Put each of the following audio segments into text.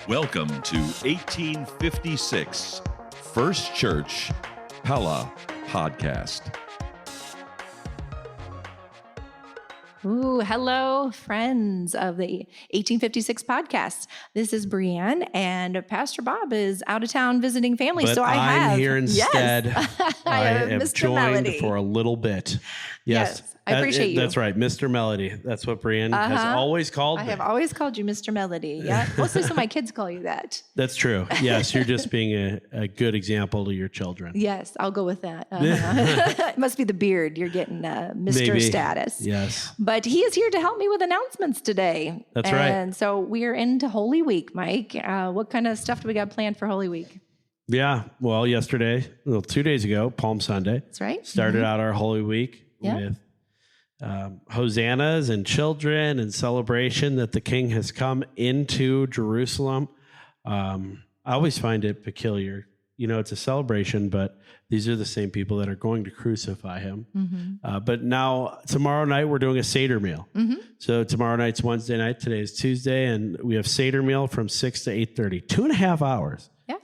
Welcome to 1856 First Church Pella Podcast. Ooh, hello, friends of the 1856 podcast. This is Breanne, and Pastor Bob is out of town visiting family. But so I'm here instead. Yes. I am Mr. joined Melody. for a little bit. Yes. I appreciate you. That's right, Mr. Melody. That's what Breanne has always called me. I have always called you Mr. Melody. Yeah, mostly so my kids call you that. That's true. Yes, you're just being a good example to your children. Yes, I'll go with that. It must be the beard. You're getting Mr. Maybe. status. Yes. But he is here to help me with announcements today. That's right. And so we're into Holy Week, Mike. What kind of stuff do we got planned for Holy Week? Yeah. Well, 2 days ago, Palm Sunday. That's right. Started out our Holy Week with hosannas and children and celebration that the King has come into Jerusalem. I always find it peculiar. You know, it's a celebration, but these are the same people that are going to crucify him. Mm-hmm. But now, tomorrow night, we're doing a Seder meal. Mm-hmm. So tomorrow night's Wednesday night. Today is Tuesday, and we have Seder meal from 6 to 8:30. 2.5 hours. Yeah.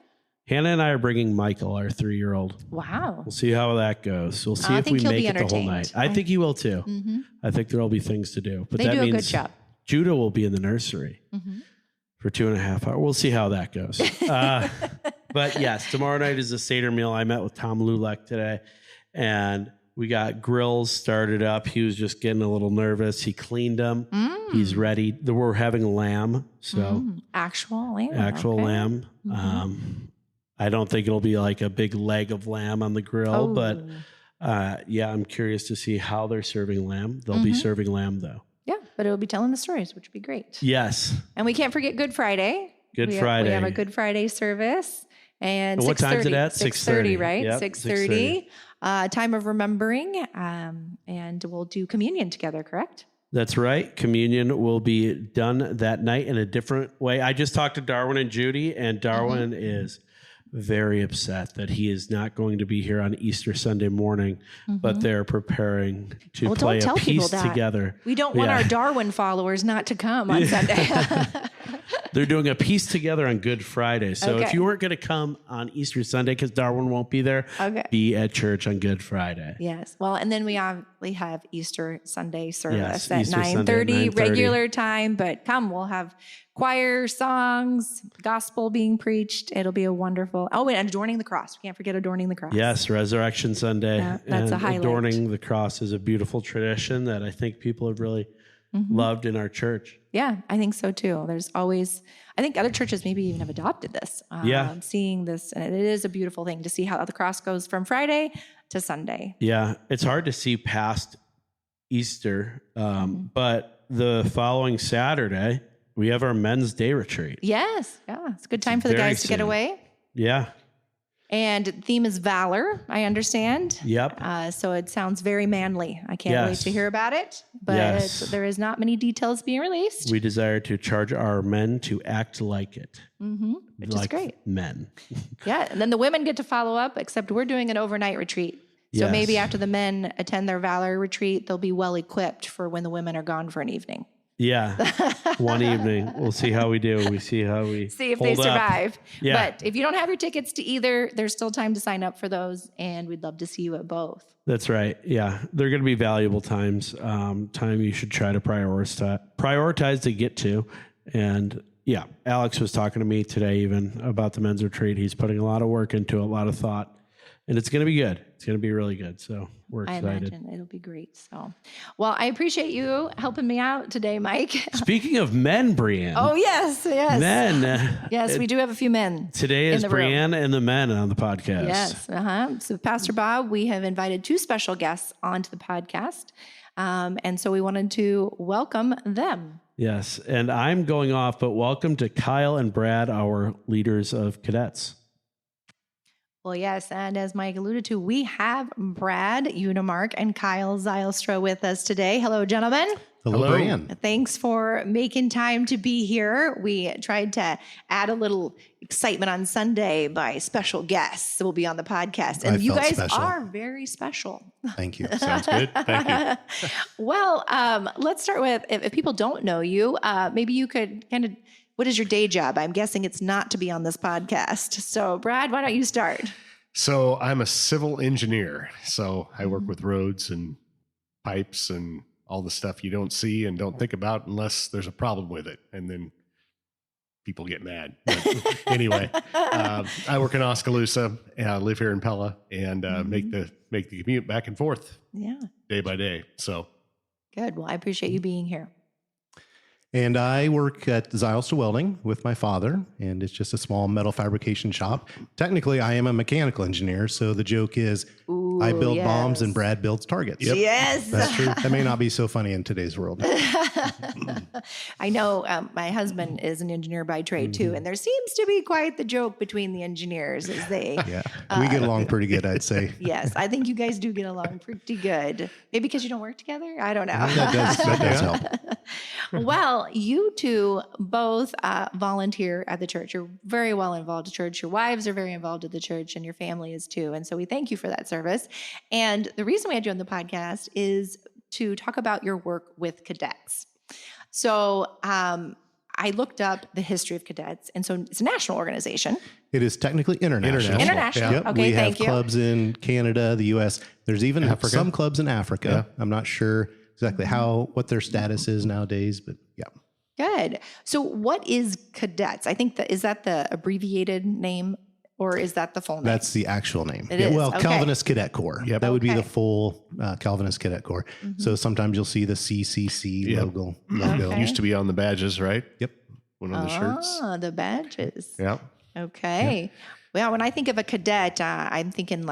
Hannah and I are bringing Michael, our 3-year-old. Wow. We'll see how that goes. We'll see I if think we he'll make be it the whole entertained. night. I think he will too. Mm-hmm. I think there'll be things to do. But They that do a means good job. Judah will be in the nursery for 2.5 hours. We'll see how that goes. But yes, tomorrow night is a Seder meal. I met with Tom Lulek today, and we got grills started up. He was just getting a little nervous. He cleaned them. He's ready. We're having lamb. So Actual lamb. actual okay. lamb. I don't think it'll be like a big leg of lamb on the grill, but I'm curious to see how they're serving lamb. They'll be serving lamb though. Yeah, but it'll be telling the stories, which would be great. Yes. And we can't forget Good Friday. Good Friday. We have a Good Friday service. And what time is it at? 6:30, right? Yep, 6:30. Time of remembering. And we'll do communion together, correct? That's right. Communion will be done that night in a different way. I just talked to Darwin and Judy, and Darwin is very upset that he is not going to be here on Easter Sunday morning, but they're preparing to play a piece together. We don't want our Darwin followers not to come on Sunday. They're doing a piece together on Good Friday. So if you weren't going to come on Easter Sunday because Darwin won't be there, be at church on Good Friday. Yes. Well, and then we obviously have Easter Sunday service at Easter 9:30 Sunday, 9:30. regular time. But come, we'll have choir, songs, gospel being preached. It'll be a wonderful. Oh, and adorning the cross. We can't forget adorning the cross. Yes, Resurrection Sunday. Yeah, that's a highlight. Adorning the cross is a beautiful tradition that I think people have really loved in our church. Yeah, I think so too. There's always, I think other churches maybe even have adopted this. Seeing this, and it is a beautiful thing to see how the cross goes from Friday to Sunday. Yeah, it's hard to see past Easter, but the following Saturday, we have our men's day retreat. Yes, yeah. It's a good time for the guys to get away. Yeah. And the theme is valor, I understand. Yep. So it sounds very manly. I can't wait to hear about it. But there is not many details being released. We desire to charge our men to act like it. Which is great. Men. Yeah. And then the women get to follow up, except we're doing an overnight retreat. So maybe after the men attend their valor retreat, they'll be well equipped for when the women are gone for an evening. Yeah. One evening. We'll see how we do. We see how we see if they survive. Yeah. But if you don't have your tickets to either, there's still time to sign up for those. And we'd love to see you at both. That's right. Yeah. They're going to be valuable times. Time you should try to prioritize to get to. And yeah, Alex was talking to me today even about the men's retreat. He's putting a lot of work into it, a lot of thought. And it's going to be good. It's going to be really good. So we're excited. I imagine it'll be great. So, well, I appreciate you helping me out today, Mike. Speaking of men, Breanne. Oh, yes. Men. Yes, we do have a few men. Today is Breanne and the men on the podcast. Yes. So Pastor Bob, we have invited 2 special guests onto the podcast. And so we wanted to welcome them. Yes. And I'm going off, but welcome to Kyle and Brad, our leaders of Cadets. Well, yes, and as Mike alluded to, we have Brad Uitermarkt and Kyle Zylstra with us today. Hello, gentlemen. Hello, Breanne. Thanks for making time to be here. We tried to add a little excitement on Sunday by special guests that will be on the podcast. And you guys are very special. Thank you. Sounds good. Thank you. Well, let's start with, if people don't know you, maybe you could kind of, what is your day job? I'm guessing it's not to be on this podcast. So Brad, why don't you start? So I'm a civil engineer. So I work with roads and pipes and all the stuff you don't see and don't think about unless there's a problem with it. And then people get mad. But anyway, I work in Oskaloosa and I live here in Pella and make the commute back and forth day by day. So good. Well, I appreciate you being here. And I work at Zylstra Welding with my father, and it's just a small metal fabrication shop. Technically, I am a mechanical engineer, so the joke is I build bombs and Brad builds targets. Yep. Yes. That's true. That may not be so funny in today's world. I know my husband is an engineer by trade too, and there seems to be quite the joke between the engineers as they... We get along pretty good, I'd say. Yes, I think you guys do get along pretty good. Maybe because you don't work together? I don't know. That does help. Well, you two both volunteer at the church. You're very well involved at church. Your wives are very involved at the church, and your family is too. And so we thank you for that service. And the reason we had you on the podcast is to talk about your work with cadets. So I looked up the history of cadets, and so it's a national organization. It is technically international. International. Yep. Okay, we have thank you. clubs in Canada, the U.S. There's even some clubs in Africa. I'm not sure exactly what their status is nowadays, but yeah. Good. So what is cadets? I think is that the abbreviated name, or is that the full name? That's the actual name. It is. Well, Okay. Calvinist Cadet Corps. Yep. That would be the full Calvinist Cadet Corps. So sometimes you'll see the CCC logo. Okay. used to be on the badges, right? Yep. One of the shirts. The badges. Yeah. Okay. Yeah. Well, when I think of a cadet, I'm thinking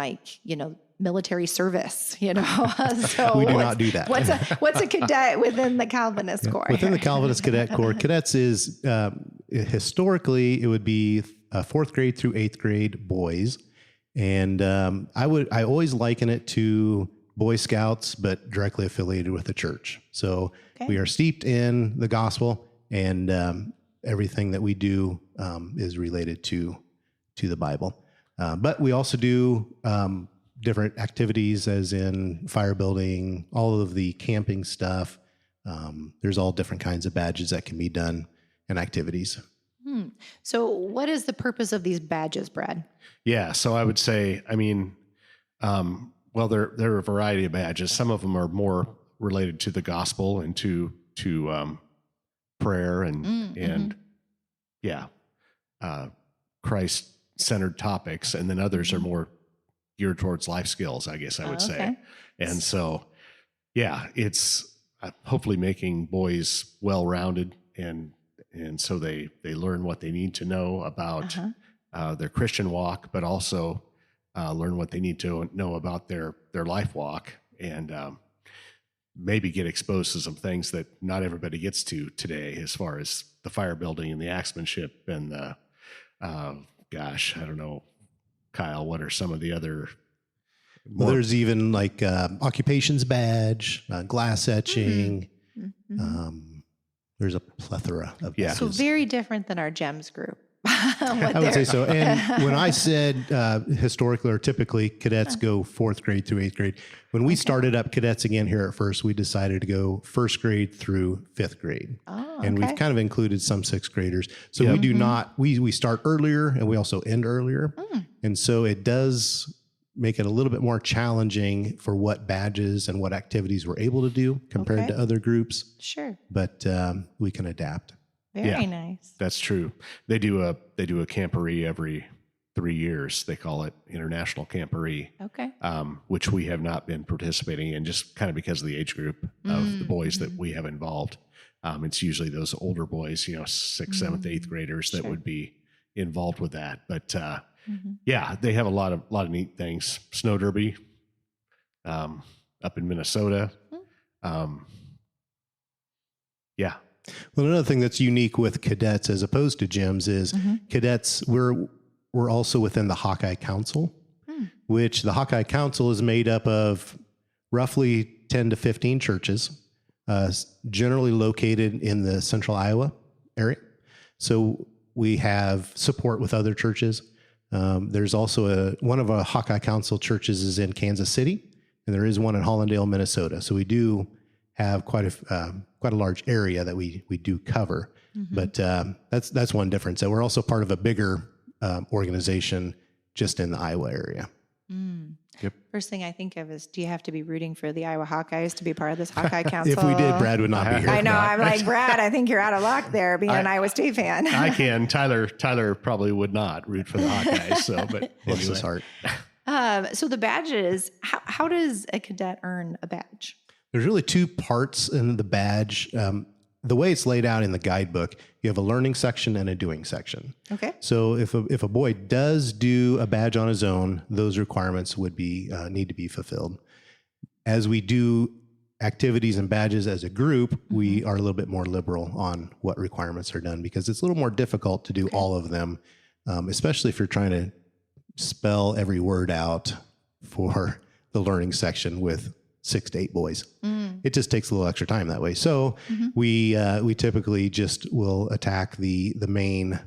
military service, So We do not do that. What's a cadet within the Calvinist Corps? Within the Calvinist Cadet Corps, cadets is historically it would be 4th grade through 8th grade boys, and I always liken it to Boy Scouts, but directly affiliated with the church. So we are steeped in the gospel, and everything that we do is related to the Bible. But we also do different activities, as in fire building, all of the camping stuff. There's all different kinds of badges that can be done and activities. So what is the purpose of these badges, Brad? Yeah. So I would say, well, there are a variety of badges. Some of them are more related to the gospel and to prayer and Christ-centered topics. And then others are more geared towards life skills, I guess I would say. And so, it's hopefully making boys well-rounded and so they learn what they need to know about their Christian walk, but also learn what they need to know about their life walk, and maybe get exposed to some things that not everybody gets to today, as far as the fire building and the axemanship and the, I don't know, Kyle, what are some of the other... There's even like occupations badge, glass etching. There's a plethora of badges. So very different than our GEMS group. I would say so. And when I said historically or typically cadets go 4th grade through 8th grade, when we started up cadets again here at first, we decided to go 1st grade through 5th grade. And we've kind of included some 6th graders. So we do not, we start earlier and we also end earlier. And so it does make it a little bit more challenging for what badges and what activities we're able to do compared to other groups. Sure. But we can adapt. Very nice. That's true. They do a camporee every 3 years. They call it International Camporee. Okay. Which we have not been participating in, just kind of because of the age group of the boys that we have involved. It's usually those older boys, 6th, 7th, 8th graders that would be involved with that. But they have a lot of neat things. Snow derby up in Minnesota. Well, another thing that's unique with cadets as opposed to GEMS is cadets, we're also within the Hawkeye Council, which the Hawkeye Council is made up of roughly 10 to 15 churches. generally located in the central Iowa area. So we have support with other churches. There's also one of our Hawkeye Council churches is in Kansas City, and there is one in Hollandale, Minnesota. So we do have quite a large area that we do cover. But that's one difference. And we're also part of a bigger organization just in the Iowa area. Yep. First thing I think of is, do you have to be rooting for the Iowa Hawkeyes to be part of this Hawkeye Council? If we did, Brad would not be here. I know. I'm like, Brad, I think you're out of luck there being an Iowa State fan. I can. Tyler probably would not root for the Hawkeyes. So, but Bless his heart. So the badges, how does a cadet earn a badge? There's really two parts in the badge. The way it's laid out in the guidebook, you have a learning section and a doing section. Okay. So if a boy does do a badge on his own, those requirements would need to be fulfilled. As we do activities and badges as a group, we are a little bit more liberal on what requirements are done because it's a little more difficult to do all of them, especially if you're trying to spell every word out for the learning section with 6 to 8 boys. It just takes a little extra time that way. So we typically just will attack the main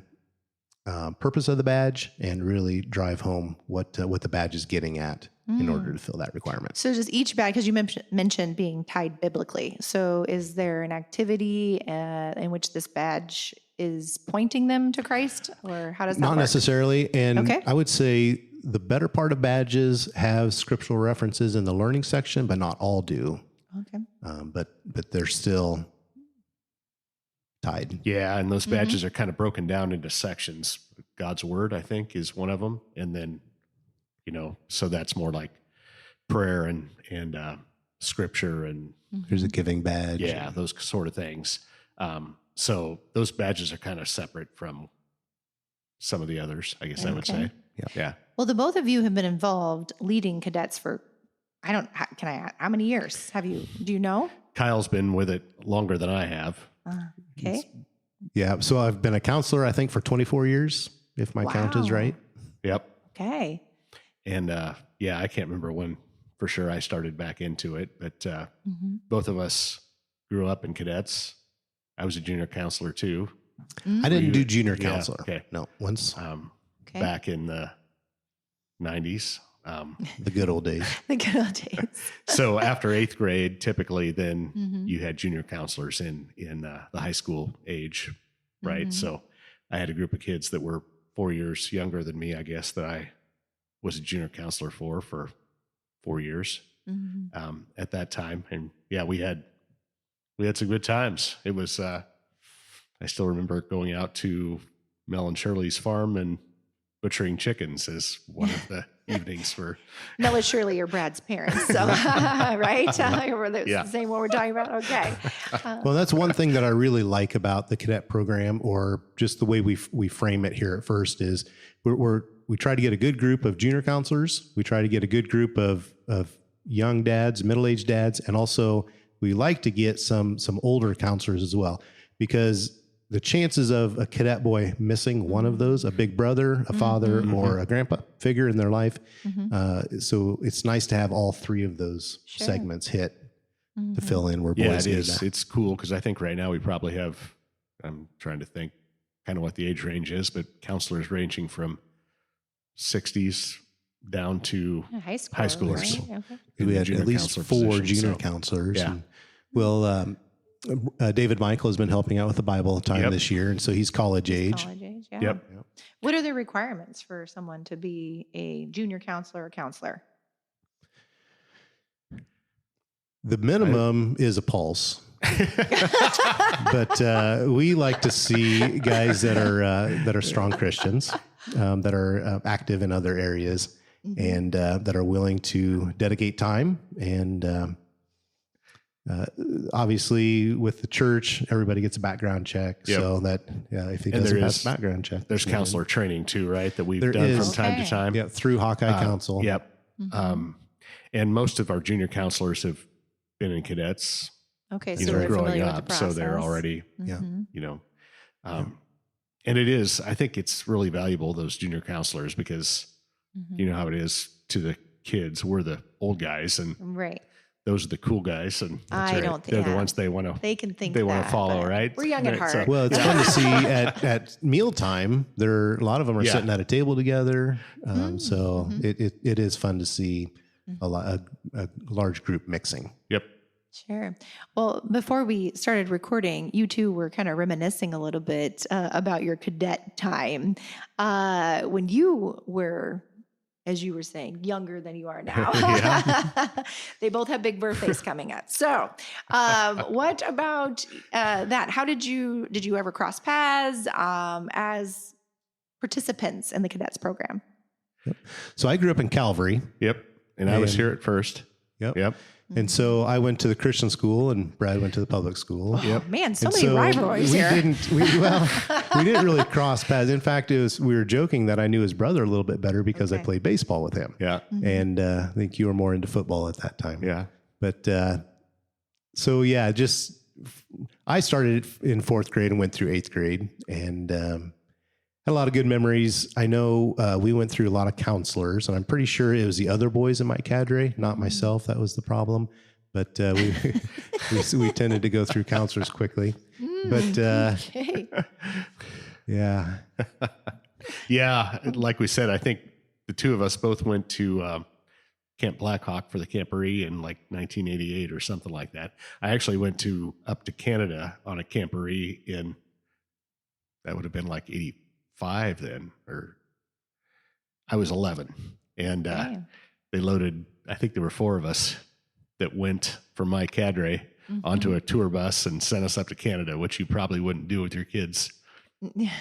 purpose of the badge and really drive home what the badge is getting at in order to fill that requirement. So does each badge, because you mentioned being tied biblically, so is there an activity in which this badge is pointing them to Christ, or how does that work? Not necessarily. And Okay. I would say the better part of badges have scriptural references in the learning section, but not all do. Okay. But they're still tied. Yeah, and those badges are kind of broken down into sections. God's word, I think, is one of them, and then so that's more like prayer and scripture and There's a giving badge. yeah, those sort of things. So those badges are kind of separate from some of the others, I guess I would say. Yeah. Well, the both of you have been involved leading cadets for, how many years have you, do you know? Kyle's been with it longer than I have. Okay. Yeah. So I've been a counselor, I think, for 24 years, if my count is Wow. right. Yep. Okay. And I can't remember when for sure I started back into it, but both of us grew up in cadets. I was a junior counselor too. I didn't do junior Yeah, counselor. okay. No, once Okay. Back in the 90s. the good old days. The good old days. So after 8th grade, typically then you had junior counselors in the high school age, right? So I had a group of kids that were 4 years younger than me, I guess, that I was a junior counselor for 4 years at that time. And yeah, we had some good times. It was, I still remember going out to Mel and Shirley's farm and butchering chickens as one of the evenings for Mel is Shirley, your Brad's parents. So, right? We're the same what we're talking about. Okay. Well, that's one thing that I really like about the cadet program, or just the way we frame it here at First, is we try to get a good group of junior counselors. We try to get a good group of young dads, middle-aged dads, and also we like to get some older counselors as well, because the chances of a cadet boy missing one of those, a big brother, a father, or a grandpa figure in their life. So it's nice to have all three of those segments hit to fill in where boys need that. It's cool because I think right now we probably have, I'm trying to think kind of what the age range is, but counselors ranging from 60s down to High schoolers. Right? Okay. We had junior at least counselor 4 position, junior so, counselors. yeah. And, well, David Michael has been helping out with the Bible time this year, and so he's college age. College age, yeah. Yep. What are the requirements for someone to be a junior counselor or counselor? The minimum is a pulse. But we like to see guys that are strong Christians, that are active in other areas, and that are willing to dedicate time. And obviously, with the church, everybody gets a background check. So that if he doesn't pass the background check, there's counselor training too, right? That we've There done is. from time to time. yeah, through Hawkeye Council. Yep. And most of our junior counselors have been in cadets. Okay, These so are they're growing familiar with up, the so process. they're already, Yeah. And it is, I think it's really valuable, those junior counselors, because you know how it is to the kids. We're the old guys, and Right. those are the cool guys, and I don't think they're the ones they want to. They can think they want that, to follow, but right? We're young at heart. So, Well, it's fun to see at mealtime. A lot of them are sitting at a table together. So it is fun to see a large group mixing. Yep. Sure. Well, before we started recording, you two were kind of reminiscing a little bit about your cadet time when you were, as you were saying, younger than you are now. They both have big birthdays coming up. So what about that? How did you ever cross paths as participants in the cadets program? Yep. So I grew up in Calvary. Yep. And I was here at first. Yep. And so I went to the Christian school, and Brad went to the public school. Oh, man, so many rivalries we here. We didn't really cross paths. In fact, we were joking that I knew his brother a little bit better because I played baseball with him. Yeah. And I think you were more into football at that time. Yeah. But I started in 4th grade and went through 8th grade, and had a lot of good memories. I know we went through a lot of counselors, and I'm pretty sure it was the other boys in my cadre, not myself. That was the problem. But we tended to go through counselors quickly. But yeah. Yeah. Like we said, I think the two of us both went to Camp Blackhawk for the camporee in like 1988 or something like that. I actually went up to Canada on a camporee that would have been like 85 then, or I was 11, and they loaded, I think there were 4 of us that went from my cadre onto a tour bus and sent us up to Canada, which you probably wouldn't do with your kids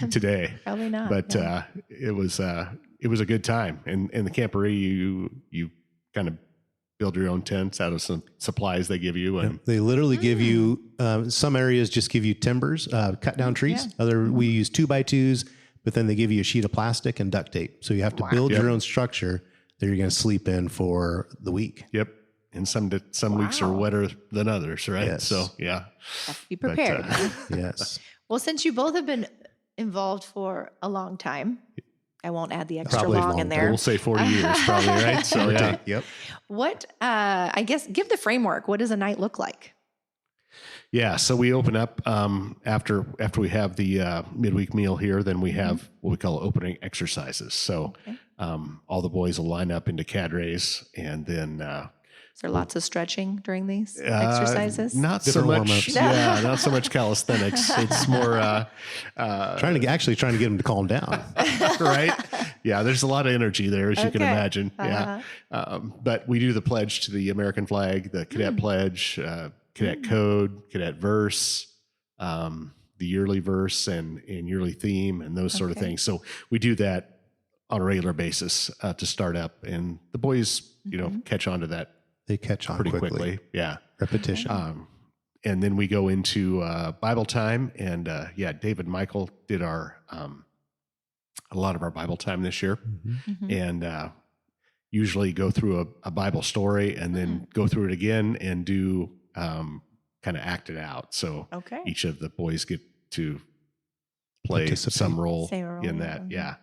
today. Probably not. But it was a good time. And in the camporee, you kind of build your own tents out of some supplies they give you. And they literally give you, some areas just give you timbers, cut down trees. We use 2x2s, but then they give you a sheet of plastic and duct tape. So you have to build your own structure that you're going to sleep in for the week. Yep. And some weeks are wetter than others, right? Yes. So, yeah. Have to be prepared. Yes. Well, since you both have been involved for a long time, I won't add the extra Probably long in there. We'll say 40 years probably, right? So, yeah. Yep. What, I guess, give the framework. What does a night look like? Yeah, so we open up after we have the midweek meal here. Then we have what we call opening exercises. So all the boys will line up into cadres, and then is there lots of stretching during these exercises? Not Different so much. warm-ups. Yeah, not so much calisthenics. It's more trying to get them to calm down. Right. Yeah, there's a lot of energy there, as you can imagine. Uh-huh. Yeah, but we do the pledge to the American flag, the cadet pledge. Cadet code, cadet verse, the yearly verse and yearly theme, and those sort of things. So we do that on a regular basis to start up, and the boys, catch on to that. They catch on pretty quickly. Yeah, Repetition. And then we go into Bible time, and David Michael did a lot of our Bible time this year, and usually go through a Bible story, and then go through it again and do. Kind of act it out. So each of the boys get to play some role in that. Yeah.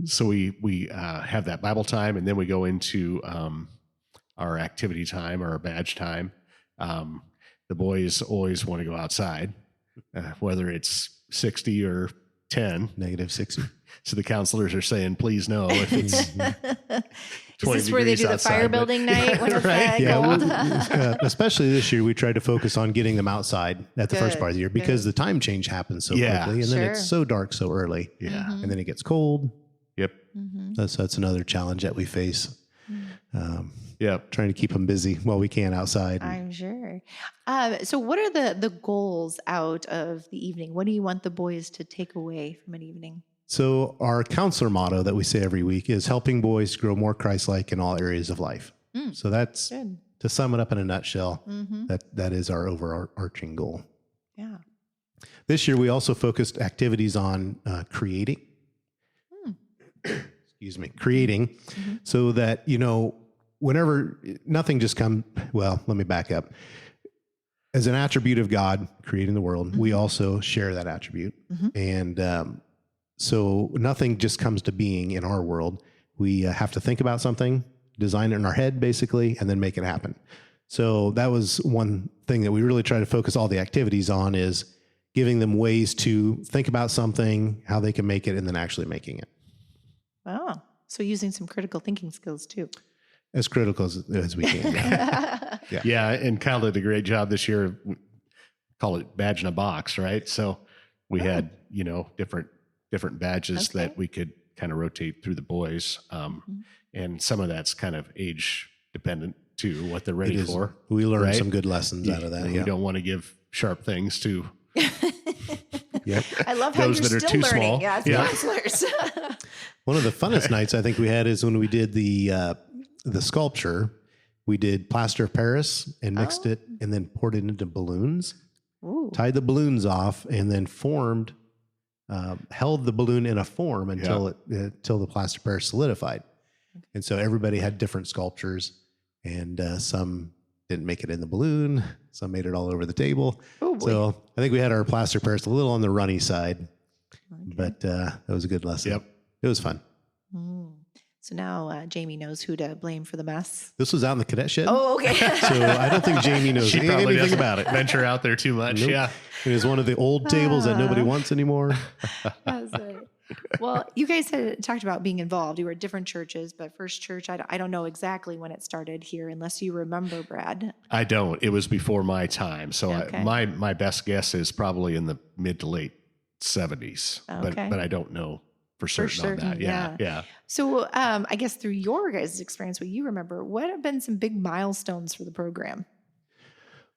So we have that Bible time, and then we go into our activity time or our badge time. The boys always want to go outside, whether it's 60 or 10. -60. So the counselors are saying, please no, if it's 20 Is this where they do the fire building night when it's cold? Especially this year, we tried to focus on getting them outside at the first part of the year because the time change happens so quickly, and then it's so dark so early. Yeah. And then it gets cold. Yep. That's another challenge that we face. Trying to keep them busy while we can outside. I'm sure. So what are the goals out of the evening? What do you want the boys to take away from an evening? So our counselor motto that we say every week is helping boys grow more Christ-like in all areas of life. So that's, to sum it up in a nutshell, that is our overarching goal. Yeah. This year, we also focused activities on creating. Creating, so that, whenever nothing just comes, well, let me back up. As an attribute of God creating the world, we also share that attribute. And so nothing just comes to being in our world. We have to think about something, design it in our head basically, and then make it happen. So that was one thing that we really try to focus all the activities on, is giving them ways to think about something, how they can make it, and then actually making it. Wow. So using some critical thinking skills too. As critical as we can. Yeah. Yeah. And Kyle did a great job this year. We call it badge in a box, right? So we had, different badges that we could kind of rotate through the boys. And some of that's kind of age dependent too, what they're ready for. We learned right? some good lessons out of that. We don't want to give sharp things to I love how those you're that are still too learning. small. Yeah, as Yeah. counselors. One of the funnest nights I think we had is when we did the sculpture. We did plaster of Paris and mixed it and then poured it into balloons, tied the balloons off, and then held the balloon in a form until the plaster of Paris solidified. And so everybody had different sculptures, and some didn't make it in the balloon. Some made it all over the table. Oh, boy. So I think we had our plaster of Paris a little on the runny side, but that was a good lesson. Yep. It was fun. So now Jamie knows who to blame for the mess. This was out in the cadet shed. Oh, okay. So I don't think Jamie knows She probably anything doesn't about it. venture out there too much. Nope. Yeah. It is one of the old tables that nobody wants anymore. That's right. Well, you guys had talked about being involved. You were at different churches, but First Church, I don't know exactly when it started here, unless you remember, Brad. I don't. It was before my time. So Okay. my best guess is probably in the mid to late 70s. Okay. But I don't know for certain, on that. Yeah. So I guess through your guys' experience, what you remember, what have been some big milestones for the program?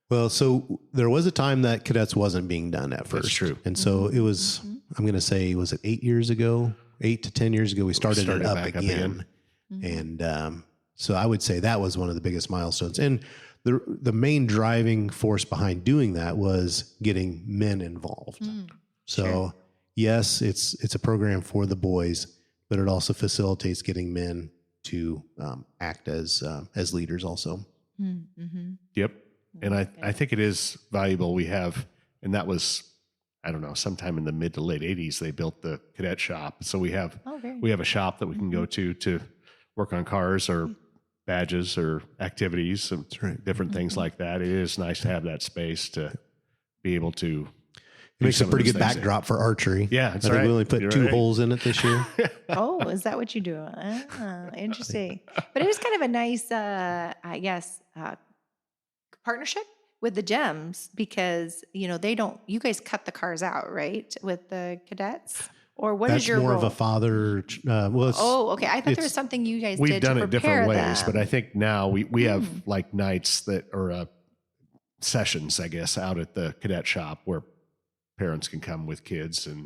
Well, so there was a time that cadets wasn't being done at first. That's true. And so it was, I'm going to say, was it 8 years ago, 8 to 10 years ago, we started it up back again. And so I would say that was one of the biggest milestones. And the main driving force behind doing that was getting men involved. So yes, it's a program for the boys, but it also facilitates getting men to act as leaders also. Yep. And I think it is valuable. We have, and that was, I don't know, sometime in the mid to late 80s, they built the cadet shop. So we have a shop that we can go to work on cars or badges or activities and different things like that. It is nice to have that space to be able to. It makes a pretty good backdrop for archery. Yeah, I think we only put 2 holes in it this year. Oh, is that what you do? Interesting. But it is kind of a nice, I guess, partnership with the gems, because you guys cut the cars out, right, with the cadets, or what is your more role? of a father? Okay. I thought there was something you guys We've did done to it different prepare ways, them. but I think now we have like nights that are sessions, I guess, out at the cadet shop where parents can come with kids and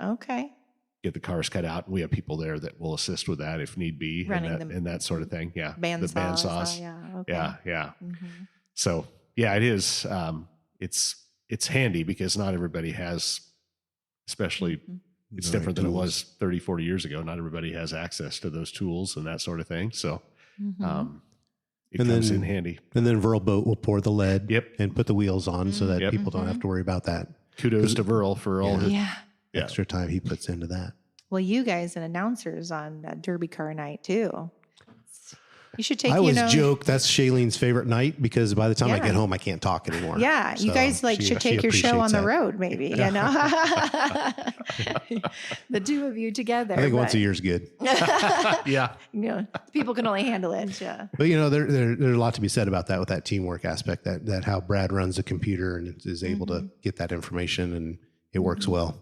get the cars cut out, and we have people there that will assist with that if need be, and that sort of thing. Yeah, the bandsaws. Yeah. So yeah, it is. It's handy because not everybody has, especially it's different than it was 30, 40 years ago. Not everybody has access to those tools and that sort of thing. So it comes in handy. And then Verl Boat will pour the lead Yep. and put the wheels on so that people don't have to worry about that. Kudos to Verl for all his extra time he puts into that. Well, you guys and announcers on Derby Car Night too. You should take. I always joke that's Shailene's favorite night because by the time I get home, I can't talk anymore. Yeah, you guys should take your show on the road, maybe. You know, the two of you together. I think once a year is good. Yeah, people can only handle it. Yeah, but there's a lot to be said about that with that teamwork aspect. That how Brad runs the computer and is able to get that information, and it works well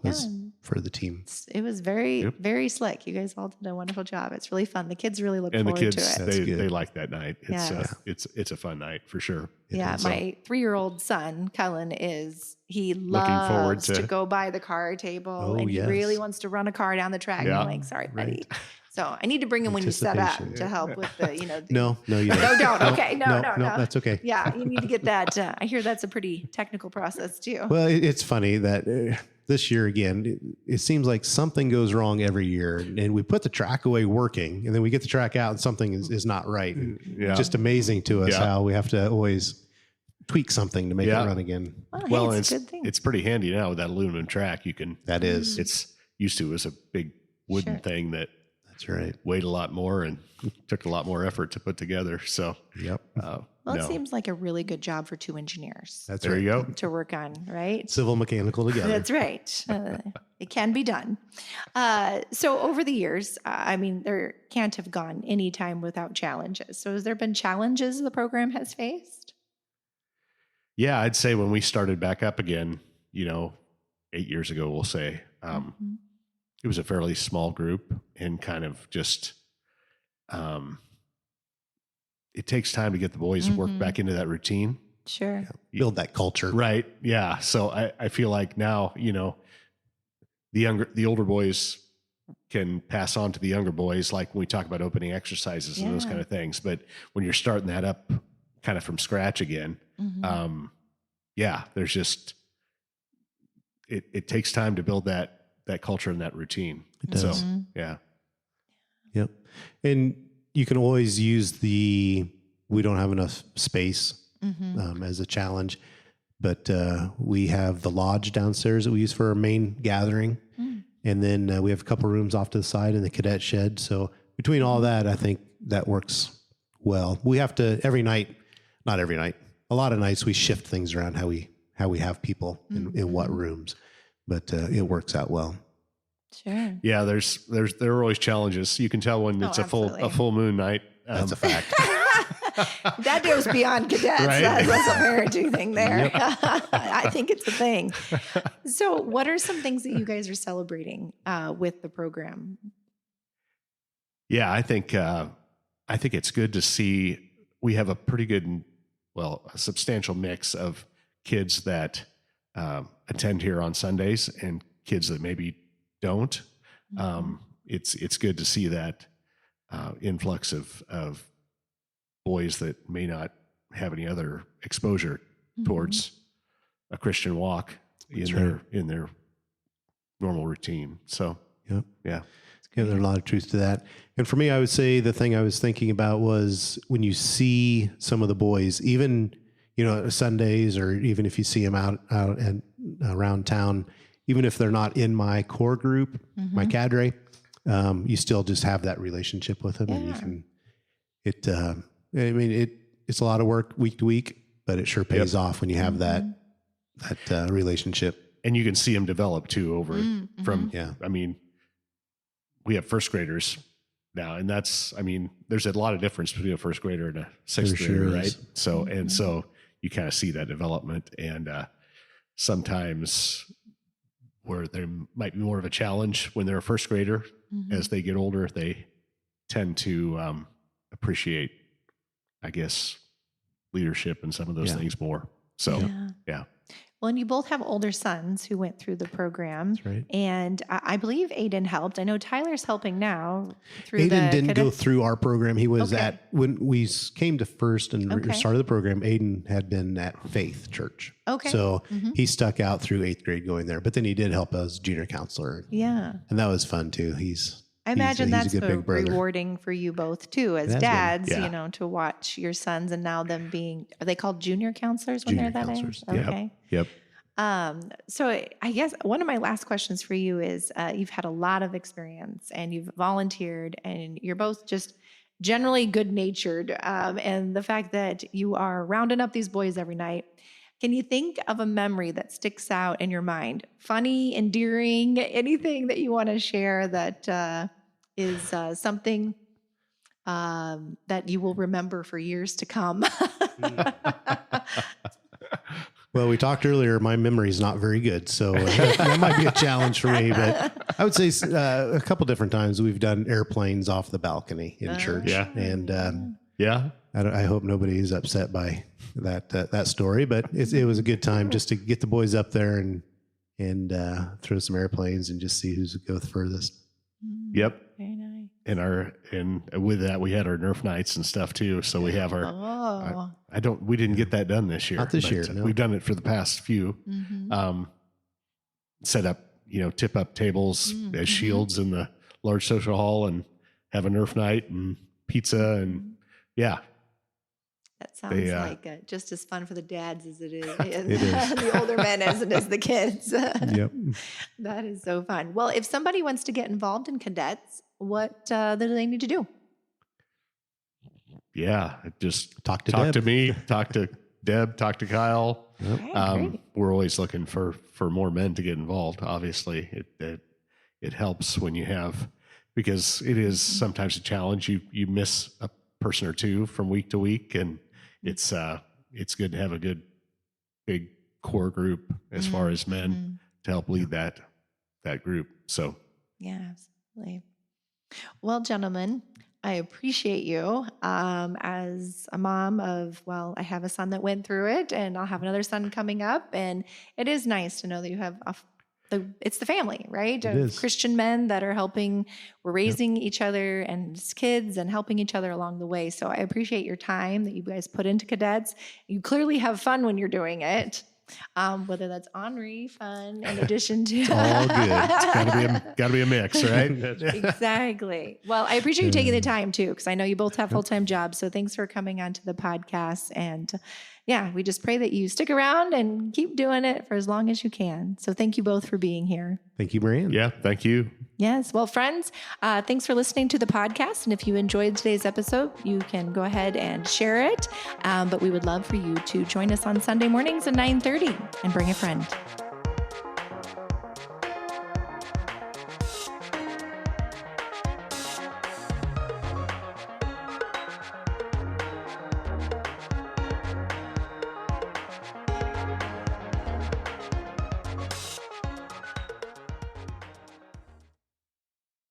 for the team. It was very, very slick. You guys all did a wonderful job. It's really fun. The kids really look forward to it. And the kids, they like that night. It's a fun night for sure. My 3-year-old son, Cullen, he loves to go by the car table, and he really wants to run a car down the track. Yeah. I'm like, sorry, buddy. So I need to bring him when you set up to help with the, No, you don't. No, don't. Okay. No, that's okay. Yeah. You need to get that. I hear that's a pretty technical process too. Well, it's funny that this year, again, it seems like something goes wrong every year, and we put the track away working, and then we get the track out and something is not right. It's just amazing to us how we have to always tweak something to make it run again. Well, it's a good thing. It's pretty handy now with that aluminum track. You can, it's used to, it was a big wooden thing that That's right. weighed a lot more and took a lot more effort to put together. So, Yep. Well, it seems like a really good job for 2 engineers That's there right. you go. to work on, right? Civil mechanical together. That's right. It can be done. So over the years, I mean, there can't have gone any time without challenges. So has there been challenges the program has faced? Yeah, I'd say when we started back up again, 8 years ago, we'll say, it was a fairly small group and kind of just, it takes time to get the boys to work back into that routine. Sure. Yeah. Build that culture. Right. Yeah. So I feel like now, the older boys can pass on to the younger boys, like when we talk about opening exercises and those kind of things. But when you're starting that up kind of from scratch again, there's just, it takes time to build that culture and that routine. It does. So, yeah. Yep. And you can always use we don't have enough space as a challenge, but we have the lodge downstairs that we use for our main gathering. And then we have a couple rooms off to the side in the cadet shed. So between all that, I think that works well. We have to not every night, a lot of nights we shift things around how we have people in what rooms, but it works out well. Sure. Yeah. There are always challenges. You can tell when it's a full moon night. That's a fact. That goes beyond cadets. Right? That's a parenting thing there. I think it's a thing. So what are some things that you guys are celebrating with the program? Yeah, I think it's good to see we have a pretty good, a substantial mix of kids that attend here on Sundays and kids that maybe don't. It's good to see that influx of boys that may not have any other exposure towards a Christian walk in their normal routine. So, yeah, there's a lot of truth to that. And for me, I would say the thing I was thinking about was when you see some of the boys, even, Sundays, or even if you see them out and around town, even if they're not in my core group, my cadre, you still just have that relationship with them, and you can, it's a lot of work week to week, but it sure pays off when you have that relationship. And you can see them develop too from, we have first graders now, and there's a lot of difference between a first grader and a sixth grader, right? So, so you kind of see that development, and sometimes where there might be more of a challenge when they're a first grader, as they get older, they tend to appreciate, I guess, leadership and some of those things more. So, yeah. Well, and you both have older sons who went through the program. That's right. And I believe Aiden helped. I know Tyler's helping now through Aiden didn't go through our program. He was when we came to First and started the program, Aiden had been at Faith Church. Okay. So he stuck out through 8th grade going there, but then he did help as junior counselor. Yeah. And that was fun too. I imagine that's a good big brother. Rewarding for you both too, as dads, to watch your sons and now them being, are they called junior counselors when Junior they're that counselors. age? Okay. Yep. So I guess one of my last questions for you is, you've had a lot of experience and you've volunteered and you're both just generally good natured. And the fact that you are rounding up these boys every night, can you think of a memory that sticks out in your mind? Funny, endearing, anything that you want to share that is something that you will remember for years to come? Well, we talked earlier, my memory is not very good, so that might be a challenge for me. But I would say a couple different times we've done airplanes off the balcony in church. Yeah. And I hope nobody is upset by that story, but it was a good time just to get the boys up there and throw some airplanes and just see who's go the furthest. Yep. Very nice. And with that, we had our Nerf nights and stuff too. So we have our, we didn't get that done this year. Not this year. No. We've done it for the past few. Set up, tip up tables as shields in the large social hall and have a Nerf night and pizza and That sounds like just as fun for the dads as it is. It is. The older men as it is the kids. Yep. That is so fun. Well, if somebody wants to get involved in cadets, what do they need to do? Yeah, just Talk to talk Deb. to me, talk to Deb, talk to Kyle. Okay, great. We're always looking for more men to get involved. Obviously, it helps when you have, because it is sometimes a challenge. You miss a person or two from week to week, and it's good to have a good big core group as far as men to help lead that group. So Yeah, absolutely. Well, gentlemen, I appreciate you. As a mom of, well, I have a son that went through it, and I'll have another son coming up, and it is nice to know that you have it's the family, right? It is. Christian men that are helping. We're raising each other and as kids and helping each other along the way. So I appreciate your time that you guys put into Cadets. You clearly have fun when you're doing it. Whether that's ornery fun in addition to all good. It's gotta be a mix, right? Exactly. Well, I appreciate you taking the time too, because I know you both have full-time jobs. So thanks for coming onto the podcast. And yeah, we just pray that you stick around and keep doing it for as long as you can. So thank you both for being here. Thank you, Breanne. Yeah, thank you. Yes. Well, friends, thanks for listening to the podcast. And if you enjoyed today's episode, you can go ahead and share it. But we would love for you to join us on Sunday mornings at 9:30 and bring a friend.